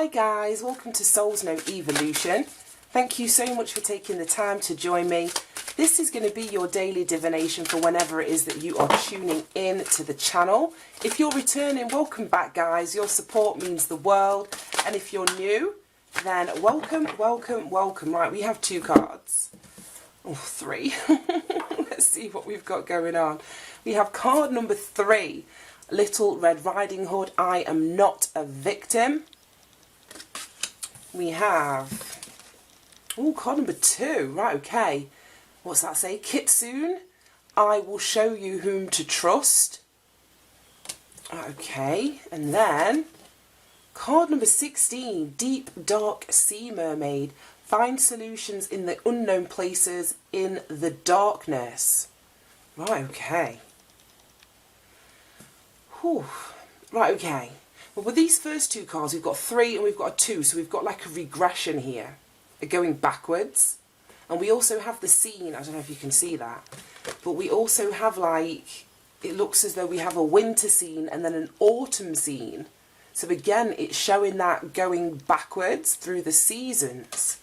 Hi guys, welcome to Souls No Evolution. Thank you so much for taking the time to join me. This is going to be your daily divination for whenever it is that you are tuning in to the channel. If you're returning, welcome back guys. Your support means the world. And if you're new, then welcome, welcome, welcome. Right, we have two cards. Oh, three. Let's see what we've got going on. We have card number 3, Little Red Riding Hood, I am not a victim. We have, oh, card number 2, right, okay. What's that say? Kitsune, I will show you whom to trust. Okay, and then card number 16, Deep Dark Sea Mermaid, find solutions in the unknown places in the darkness. Right, okay. Whew. Right, okay. Well, with these first two cards, we've got 3 and we've got a 2, so we've got like a regression here, going backwards. And we also have the scene, I don't know if you can see that, but we also have like, it looks as though we have a winter scene and then an autumn scene. So again, it's showing that going backwards through the seasons.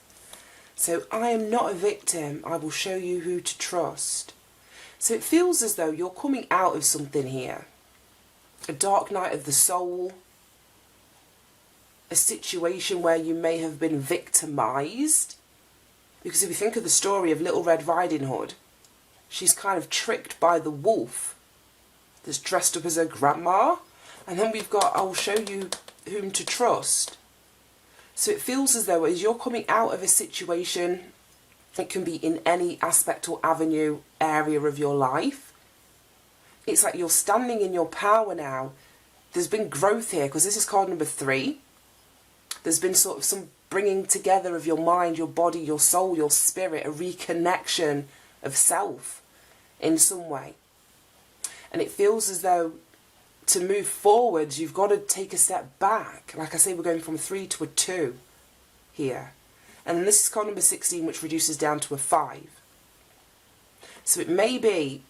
So I am not a victim, I will show you who to trust. So it feels as though you're coming out of something here. A dark night of the soul. A situation where you may have been victimised. Because if you think of the story of Little Red Riding Hood, she's kind of tricked by the wolf that's dressed up as her grandma. And then we've got, I'll show you whom to trust. So it feels as though as you're coming out of a situation, it can be in any aspect or avenue, area of your life. It's like you're standing in your power now. There's been growth here, because this is card number 3. There's been sort of some bringing together of your mind, your body, your soul, your spirit, a reconnection of self in some way. And it feels as though to move forwards, you've got to take a step back. Like I say, we're going from 3 to a 2 here. And then this is card number 16, which reduces down to a 5. So it may be,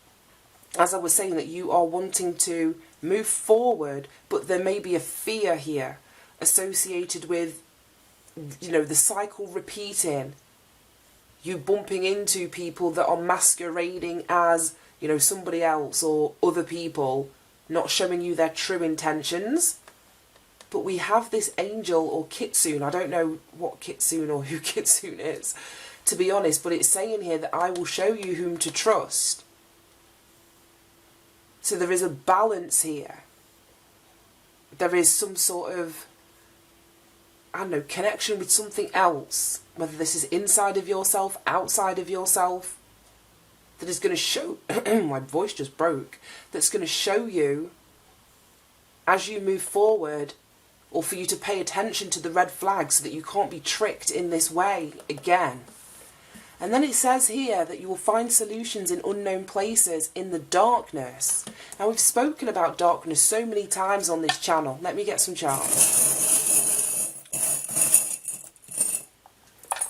as I was saying, that you are wanting to move forward, but there may be a fear here associated with, you know, the cycle repeating, you bumping into people that are masquerading as, you know, somebody else or other people, not showing you their true intentions. But we have this angel or kitsune, I don't know what kitsune or who kitsune is, to be honest, but it's saying here that I will show you whom to trust. So there is a balance here. There is some sort of, I don't know, connection with something else, whether this is inside of yourself, outside of yourself, that is going to show, my voice just broke, that's going to show you as you move forward, or for you to pay attention to the red flags so that you can't be tricked in this way again. And then it says here that you will find solutions in unknown places in the darkness. Now we've spoken about darkness so many times on this channel. Let me get some charms.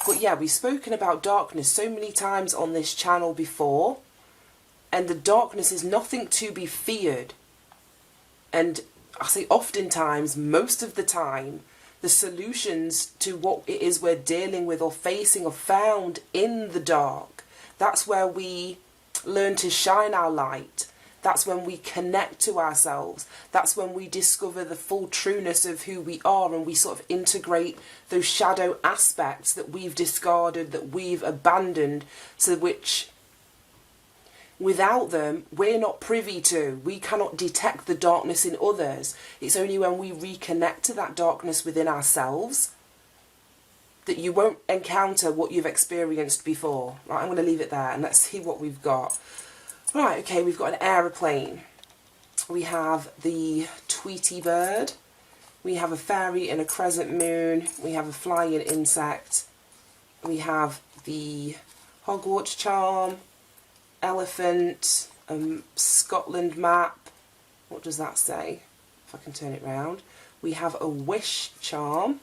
But yeah, we've spoken about darkness so many times on this channel before. And the darkness is nothing to be feared. And I say oftentimes, most of the time, the solutions to what it is we're dealing with or facing are found in the dark. That's where we learn to shine our light. That's when we connect to ourselves. That's when we discover the full trueness of who we are, and we sort of integrate those shadow aspects that we've discarded, that we've abandoned, so which without them, we're not privy to. We cannot detect the darkness in others. It's only when we reconnect to that darkness within ourselves that you won't encounter what you've experienced before. Right, I'm going to leave it there and let's see what we've got. Right, okay, we've got an aeroplane. We have the Tweety bird. We have a fairy and a crescent moon. We have a flying insect. We have the Hogwarts charm. Elephant, Scotland map. What does that say? If I can turn it round. We have a wish charm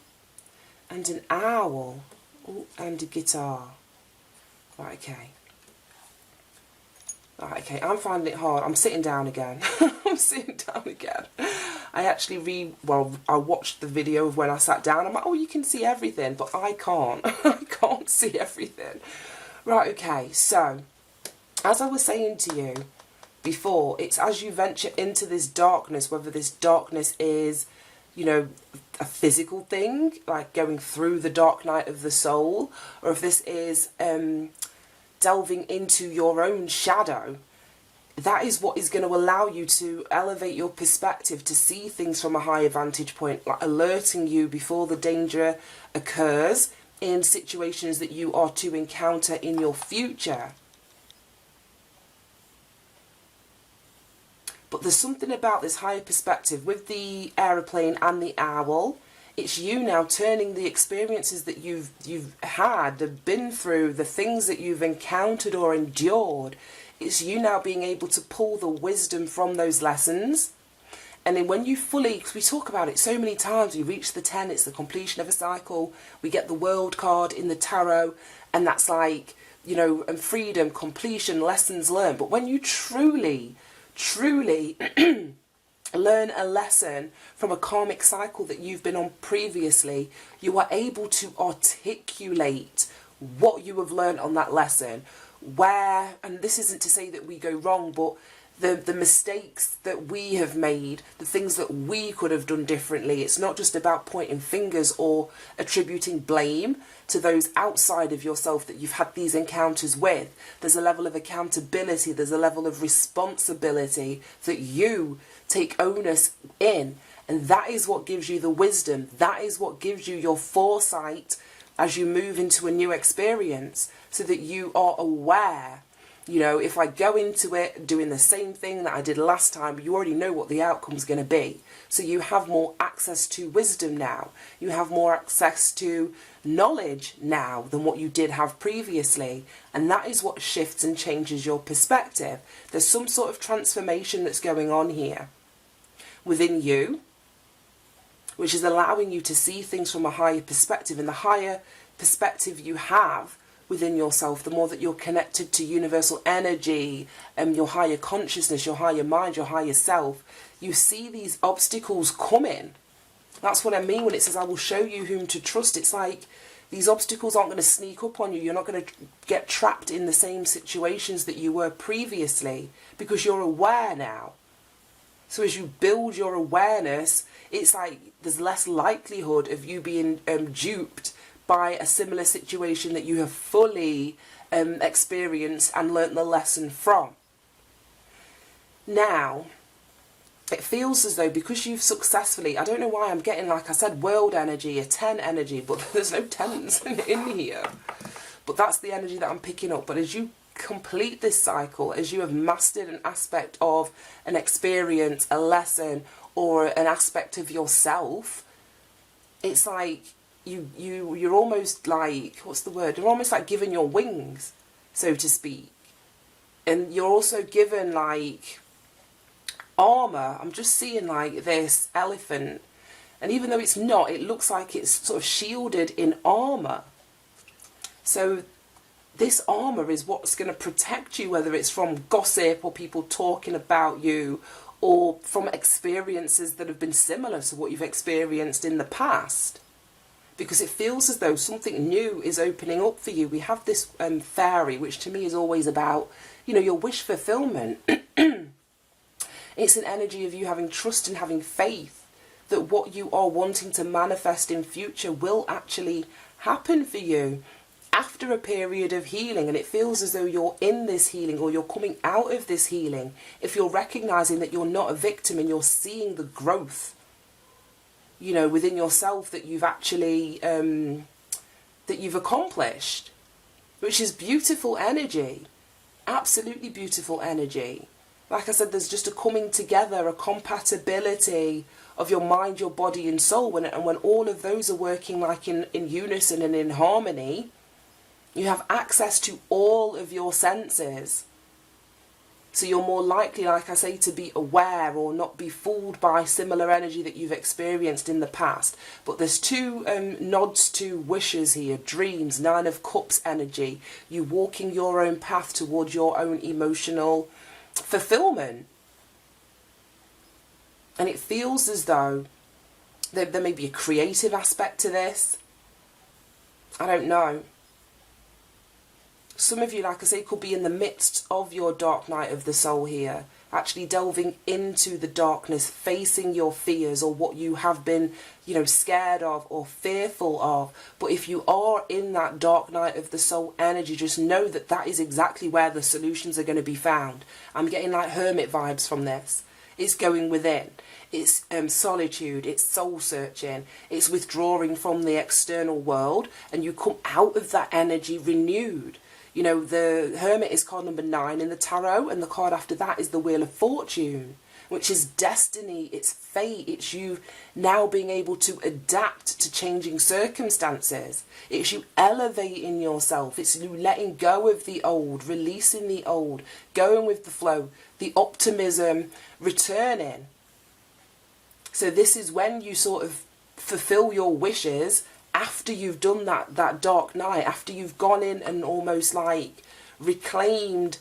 and an owl. Ooh, and a guitar. Right, okay. Right, okay, I'm finding it hard. I'm sitting down again. I'm sitting down again. I actually I watched the video of when I sat down. I'm like, oh, you can see everything, but I can't. I can't see everything. Right, okay, so as I was saying to you before, it's as you venture into this darkness, whether this darkness is, you know, a physical thing, like going through the dark night of the soul, or if this is delving into your own shadow, that is what is going to allow you to elevate your perspective, to see things from a higher vantage point, like alerting you before the danger occurs in situations that you are to encounter in your future. But there's something about this higher perspective with the aeroplane and the owl. It's you now turning the experiences that you've had, have been through, the things that you've encountered or endured. It's you now being able to pull the wisdom from those lessons. And then when you fully, because we talk about it so many times, we reach the 10, it's the completion of a cycle. We get the world card in the tarot, and that's like, you know, and freedom, completion, lessons learned. But when you truly learn a lesson from a karmic cycle that you've been on previously, you are able to articulate what you have learned on that lesson, where, and this isn't to say that we go wrong, but the mistakes that we have made, the things that we could have done differently. It's not just about pointing fingers or attributing blame to those outside of yourself that you've had these encounters with. There's a level of accountability, there's a level of responsibility that you take onus in, and that is what gives you the wisdom. That is what gives you your foresight as you move into a new experience, so that you are aware. You know, if I go into it doing the same thing that I did last time, you already know what the outcome's going to be. So you have more access to wisdom now. You have more access to knowledge now than what you did have previously. And that is what shifts and changes your perspective. There's some sort of transformation that's going on here within you, which is allowing you to see things from a higher perspective. And the higher perspective you have within yourself, the more that you're connected to universal energy and your higher consciousness, your higher mind, your higher self, you see these obstacles coming. That's what I mean when it says, I will show you whom to trust. It's like these obstacles aren't going to sneak up on you. You're not going to get trapped in the same situations that you were previously, because you're aware now. So as you build your awareness, it's like there's less likelihood of you being duped by a similar situation that you have fully experienced and learnt the lesson from. Now, it feels as though because you've successfully, I don't know why I'm getting, like I said, world energy, a 10 energy, but there's no 10s in here. But that's the energy that I'm picking up. But as you complete this cycle, as you have mastered an aspect of an experience, a lesson, or an aspect of yourself, it's like you're almost like, what's the word? You're almost like given your wings, so to speak. And you're also given like armor. I'm just seeing like this elephant, and even though it's not, it looks like it's sort of shielded in armor. So this armor is what's going to protect you, whether it's from gossip or people talking about you, or from experiences that have been similar to what you've experienced in the past. Because it feels as though something new is opening up for you. We have this fairy, which to me is always about, you know, your wish fulfillment. It's an energy of you having trust and having faith that what you are wanting to manifest in future will actually happen for you after a period of healing. And it feels as though you're in this healing, or you're coming out of this healing, if you're recognizing that you're not a victim and you're seeing the growth, you know, within yourself that you've actually that you've accomplished, which is beautiful energy. Absolutely beautiful energy. Like I said, there's just a coming together, a compatibility of your mind, your body and soul. And when all of those are working like in unison and in harmony, you have access to all of your senses. So you're more likely, like I say, to be aware or not be fooled by similar energy that you've experienced in the past. But there's two nods to wishes here, dreams, 9 of Cups energy, you walking your own path towards your own emotional fulfillment. And it feels as though there may be a creative aspect to this. I don't know. Some of you, like I say, could be in the midst of your dark night of the soul here, actually delving into the darkness, facing your fears or what you have been, scared of or fearful of. But if you are in that dark night of the soul energy, just know that that is exactly where the solutions are going to be found. I'm getting like hermit vibes from this. It's going within. It's solitude, it's soul searching, it's withdrawing from the external world, and you come out of that energy renewed. The Hermit is card number 9 in the tarot, and the card after that is the Wheel of Fortune, which is destiny, it's fate, it's you now being able to adapt to changing circumstances. It's you elevating yourself, it's you letting go of the old, releasing the old, going with the flow, the optimism returning. So this is when you sort of fulfill your wishes after you've done that dark night, after you've gone in and almost like reclaimed,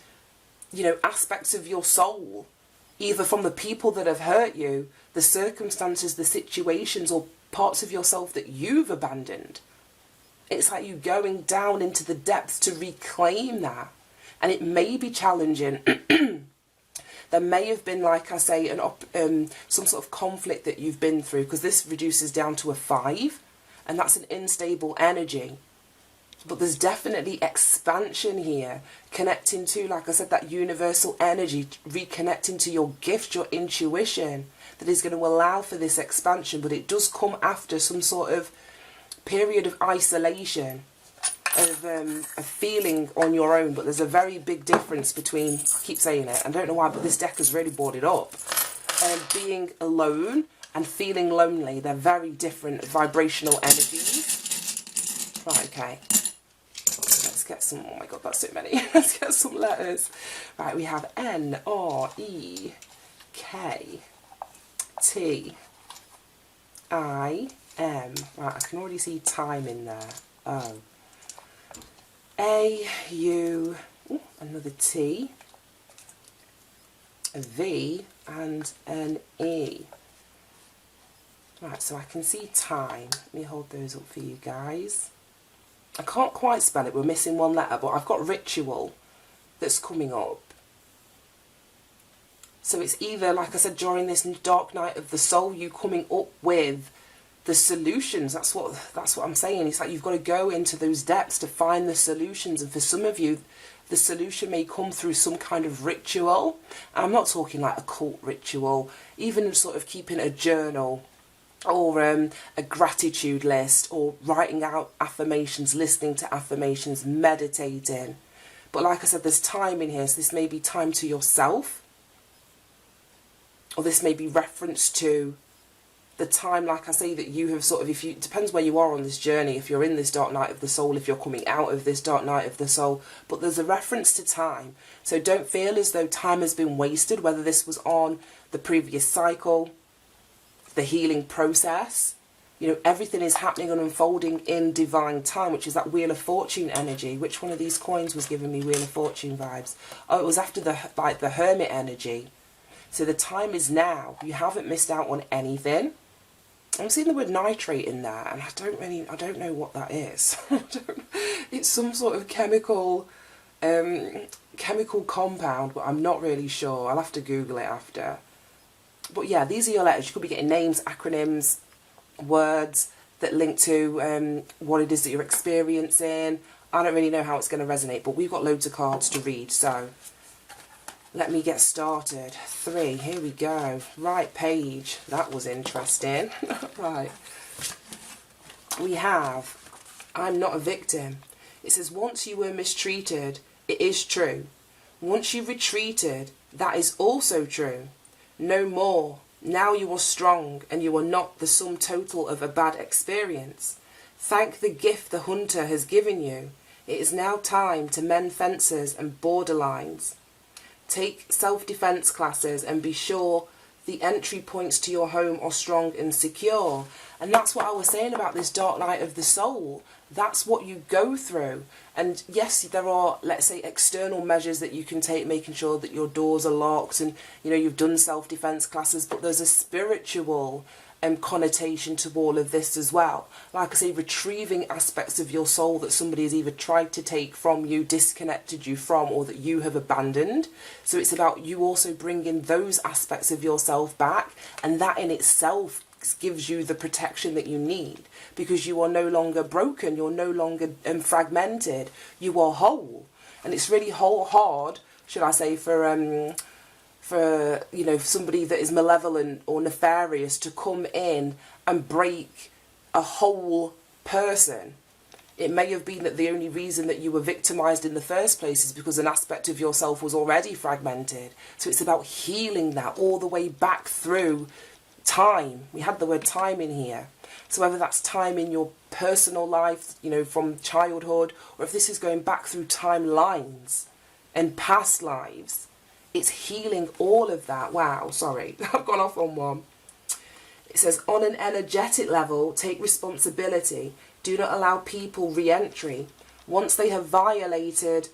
aspects of your soul, either from the people that have hurt you, the circumstances, the situations, or parts of yourself that you've abandoned. It's like you going down into the depths to reclaim that. And it may be challenging. There may have been, like I say, some sort of conflict that you've been through, because this reduces down to a 5. And that's an unstable energy. But there's definitely expansion here, connecting to, like I said, that universal energy, reconnecting to your gift, your intuition, that is going to allow for this expansion. But it does come after some sort of period of isolation, of feeling on your own. But there's a very big difference between, I keep saying it, I don't know why, but this deck has really brought it up, being alone and feeling lonely. They're very different vibrational energies. Right, okay. Let's get some, oh my god, that's so many. Let's get some letters. Right, we have N, R, E, K, T, I, M. Right, I can already see time in there. O, A, U, ooh, another T, a V, and an E. Right, so I can see time. Let me hold those up for you guys. I can't quite spell it, we're missing one letter, but I've got ritual that's coming up. So it's either, like I said, during this dark night of the soul, you coming up with the solutions. That's what I'm saying. It's like you've got to go into those depths to find the solutions. And for some of you, the solution may come through some kind of ritual. And I'm not talking like a cult ritual, even sort of keeping a journal, or a gratitude list, or writing out affirmations, listening to affirmations, meditating. But like I said, there's time in here, so this may be time to yourself, or this may be reference to the time, like I say, that you have sort of, it depends where you are on this journey, if you're in this dark night of the soul, if you're coming out of this dark night of the soul, but there's a reference to time. So don't feel as though time has been wasted, whether this was on the previous cycle, the healing process. Everything is happening and unfolding in divine time, which is that Wheel of Fortune energy. Which one of these coins was giving me Wheel of Fortune vibes? Oh, it was after the Hermit energy. So the time is now. You haven't missed out on anything. I'm seeing the word nitrate in there, and I don't know what that is. It's some sort of chemical compound, but I'm not really sure. I'll have to Google it after. But yeah, these are your letters. You could be getting names, acronyms, words that link to what it is that you're experiencing. I don't really know how it's going to resonate, but we've got loads of cards to read, so let me get started. 3, here we go. Right page. That was interesting. Right. We have, I'm not a victim. It says, once you were mistreated, it is true. Once you retreated, that is also true. No more. Now you are strong, and you are not the sum total of a bad experience. Thank the gift the hunter has given you. It is now time to mend fences and borderlines. Take self-defense classes and be sure The entry points to your home are strong and secure. And that's what I was saying about this dark night of the soul. That's what you go through. And yes, there are, let's say, external measures that you can take, making sure that your doors are locked and, you know, you've done self-defense classes, but there's a spiritual connotation to all of this as well. Like I say, retrieving aspects of your soul that somebody has either tried to take from you, disconnected you from, or that you have abandoned. So it's about you also bringing those aspects of yourself back, and that in itself gives you the protection that you need, because you are no longer broken, you're no longer fragmented, you are whole. And it's really hard, should I say, for you know, somebody that is malevolent or nefarious to come in and break a whole person. It may have been that the only reason that you were victimized in the first place is because an aspect of yourself was already fragmented. So it's about healing that all the way back through time. We had the word time in here. So whether that's time in your personal life, you know, from childhood, or if this is going back through timelines and past lives, it's healing all of that. Wow, sorry, I've gone off on one. It says, on an energetic level, take responsibility. Do not allow people re-entry. Once they have violated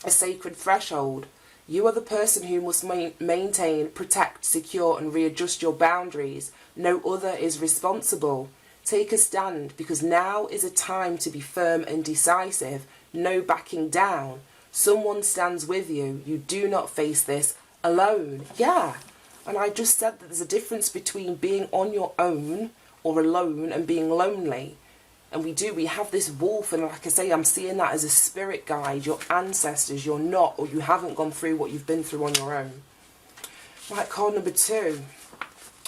a sacred threshold, you are the person who must maintain, protect, secure and readjust your boundaries. No other is responsible. Take a stand, because now is a time to be firm and decisive. No backing down. Someone stands with you. You do not face this alone. Yeah. And I just said that there's a difference between being on your own or alone and being lonely. And we have this wolf, and like I say, I'm seeing that as a spirit guide, your ancestors. You're not, or you haven't gone through what you've been through on your own. Right, card number 2.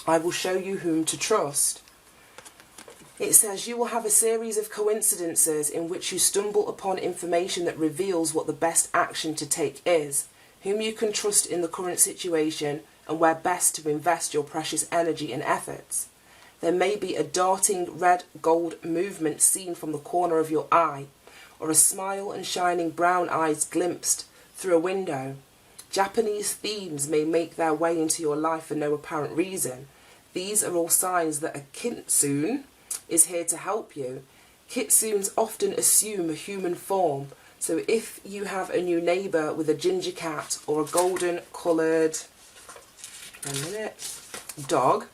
I will show you whom to trust. It says, you will have a series of coincidences in which you stumble upon information that reveals what the best action to take is, whom you can trust in the current situation, and where best to invest your precious energy and efforts. There may be a darting red-gold movement seen from the corner of your eye, or a smile and shining brown eyes glimpsed through a window. Japanese themes may make their way into your life for no apparent reason. These are all signs that a kitsune is here to help you. Kitsunes often assume a human form, so if you have a new neighbour with a ginger cat or a golden coloured dog,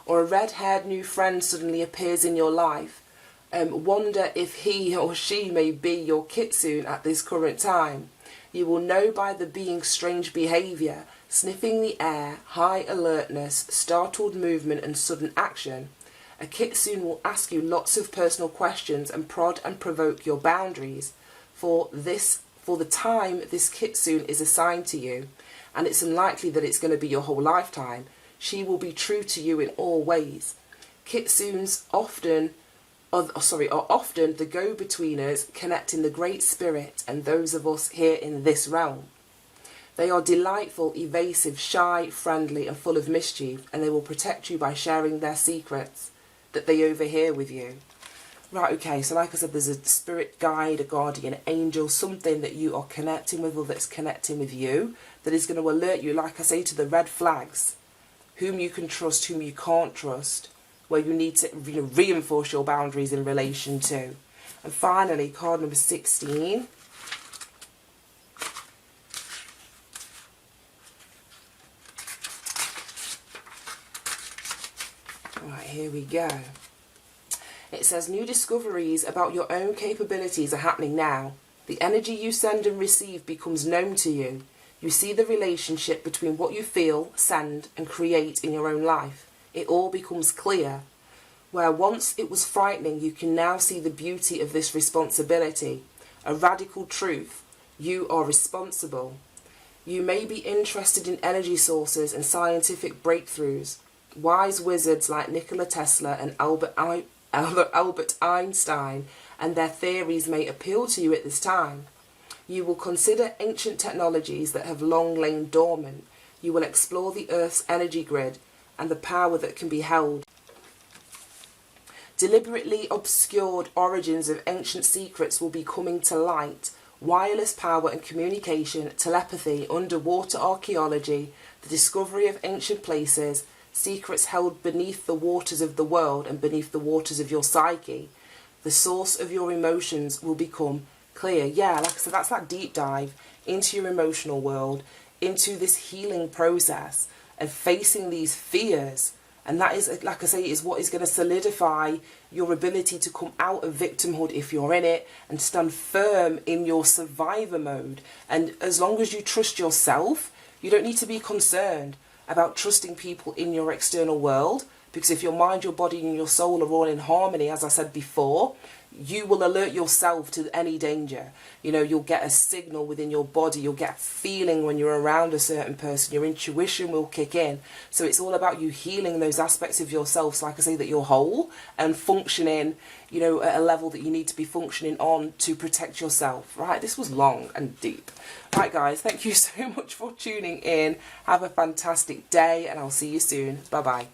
or a red-haired new friend suddenly appears in your life, wonder if he or she may be your kitsune at this current time. You will know by the being's strange behaviour, sniffing the air, high alertness, startled movement and sudden action. A kitsune will ask you lots of personal questions and prod and provoke your boundaries. For the time this kitsune is assigned to you, and it's unlikely that it's going to be your whole lifetime, she will be true to you in all ways. Kitsunes are often the go-betweeners connecting the Great Spirit and those of us here in this realm. They are delightful, evasive, shy, friendly and full of mischief, and they will protect you by sharing their secrets that they overhear with you. Right, okay, so like I said, there's a spirit guide, a guardian angel, something that you are connecting with or that's connecting with you that is going to alert you, like I say, to the red flags. Whom you can trust, whom you can't trust, where you need to reinforce your boundaries in relation to. And finally, card number 16. Right, here we go. It says, new discoveries about your own capabilities are happening now. The energy you send and receive becomes known to you. You see the relationship between what you feel, send and create in your own life. It all becomes clear. Where once it was frightening, you can now see the beauty of this responsibility. A radical truth. You are responsible. You may be interested in energy sources and scientific breakthroughs. Wise wizards like Nikola Tesla and Albert Einstein and their theories may appeal to you at this time. You will consider ancient technologies that have long lain dormant. You will explore the Earth's energy grid and the power that can be held. Deliberately obscured origins of ancient secrets will be coming to light. Wireless power and communication, telepathy, underwater archaeology, the discovery of ancient places, secrets held beneath the waters of the world and beneath the waters of your psyche, the source of your emotions will become clear. Yeah, like I said, that's that deep dive into your emotional world, into this healing process and facing these fears. And that is, like I say, is what is going to solidify your ability to come out of victimhood if you're in it and stand firm in your survivor mode. And as long as you trust yourself, you don't need to be concerned about trusting people in your external world, because if your mind, your body and your soul are all in harmony, as I said before, you will alert yourself to any danger. You know, you'll get a signal within your body, you'll get a feeling when you're around a certain person, your intuition will kick in. So it's all about you healing those aspects of yourself, so like I say, that you're whole and functioning, you know, at a level that you need to be functioning on to protect yourself. Right, this was long and deep. Right guys, thank you so much for tuning in. Have a fantastic day and I'll see you soon. Bye bye.